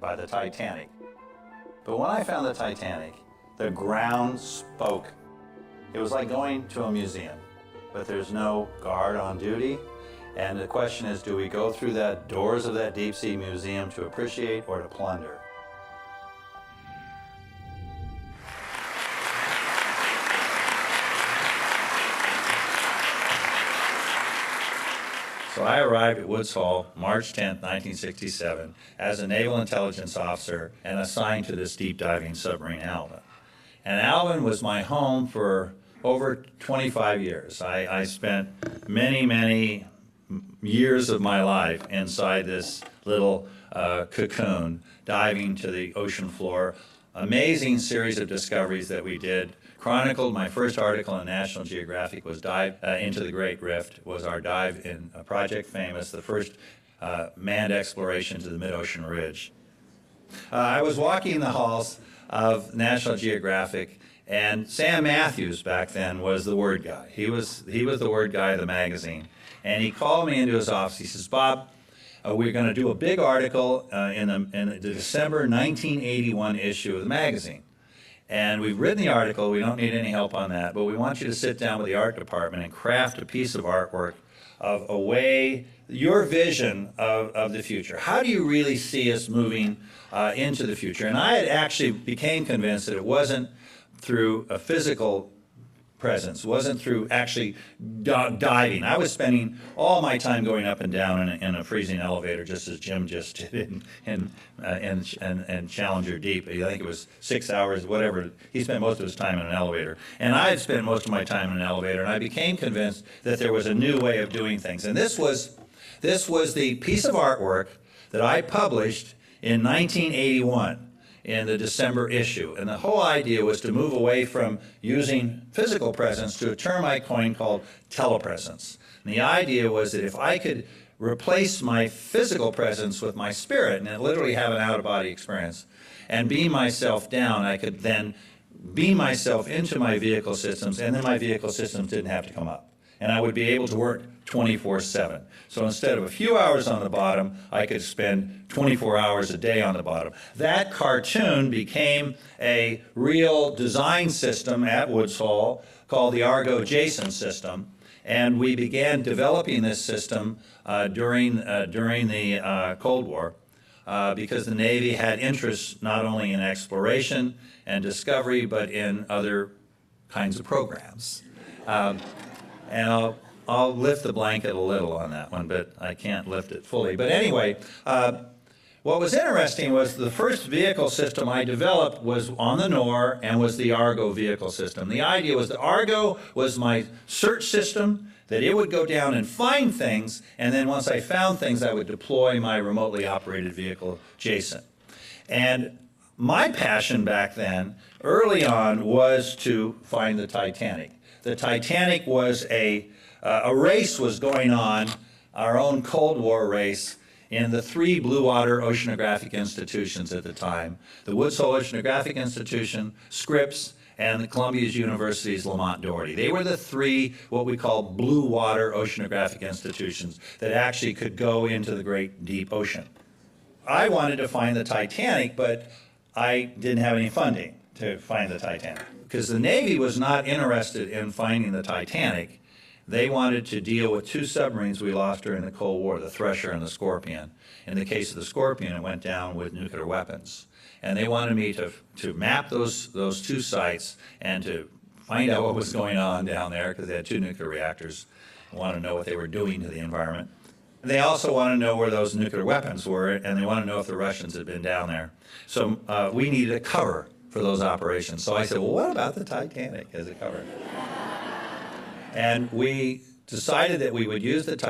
by the Titanic. But when I found the Titanic, the ground spoke. It was like going to a museum, but there's no guard on duty. And the question is, do we go through the doors of that deep sea museum to appreciate or to plunder? So I arrived at Woods Hole March 10, 1967, as a naval intelligence officer and assigned to this deep diving submarine, Alvin. And Alvin was my home for over 25 years. I spent many years of my life inside this little cocoon, diving to the ocean floor. Amazing series of discoveries that we did. Chronicled, my first article in National Geographic was Dive into the Great Rift, was our dive in Project Famous, the first manned exploration to the mid-ocean ridge. I was walking the halls of National Geographic, and Sam Matthews back then was the word guy. He was the word guy of the magazine. And he called me into his office. He says, "Bob, we're going to do a big article in the December 1981 issue of the magazine. And we've written the article, we don't need any help on that, but we want you to sit down with the art department and craft a piece of artwork of a way, your vision of the future. How do you really see us moving into the future?" And I had actually became convinced that it wasn't through a physical presence, wasn't through actually diving. I was spending all my time going up and down in a freezing elevator, just as Jim just did in Challenger Deep. I think it was 6 hours, whatever. He spent most of his time in an elevator. And I had spent most of my time in an elevator, and I became convinced that there was a new way of doing things. And this was the piece of artwork that I published in 1981. In the December issue. And the whole idea was to move away from using physical presence to a term I coined called telepresence. And the idea was that if I could replace my physical presence with my spirit and literally have an out-of-body experience and beam myself down, I could then beam myself into my vehicle systems, and then my vehicle systems didn't have to come up. And I would be able to work 24/7. So instead of a few hours on the bottom, I could spend 24 hours a day on the bottom. That cartoon became a real design system at Woods Hole called the Argo-Jason system. And we began developing this system during the Cold War because the Navy had interests not only in exploration and discovery, but in other kinds of programs. And I'll lift the blanket a little on that one, but I can't lift it fully. But anyway, what was interesting was the first vehicle system I developed was on the Nor and was the Argo vehicle system. The idea was the Argo was my search system, that it would go down and find things, and then once I found things, I would deploy my remotely operated vehicle, Jason. And my passion back then, early on, was to find the Titanic. The Titanic was a race was going on, our own Cold War race, in the three blue water oceanographic institutions at the time, the Woods Hole Oceanographic Institution, Scripps, and the Columbia University's Lamont Doherty. They were the three, what we call blue water oceanographic institutions that actually could go into the great deep ocean. I wanted to find the Titanic, but I didn't have any funding to find the Titanic, because the Navy was not interested in finding the Titanic. They wanted to deal with two submarines we lost during the Cold War, the Thresher and the Scorpion. In the case of the Scorpion, it went down with nuclear weapons. And they wanted me to map those two sites and to find out what was going on down there, because they had two nuclear reactors. They wanted to know what they were doing to the environment. They also want to know where those nuclear weapons were, and they want to know if the Russians had been down there. So we needed a cover for those operations. So I said, well, what about the Titanic as a cover? And we decided that we would use the Titanic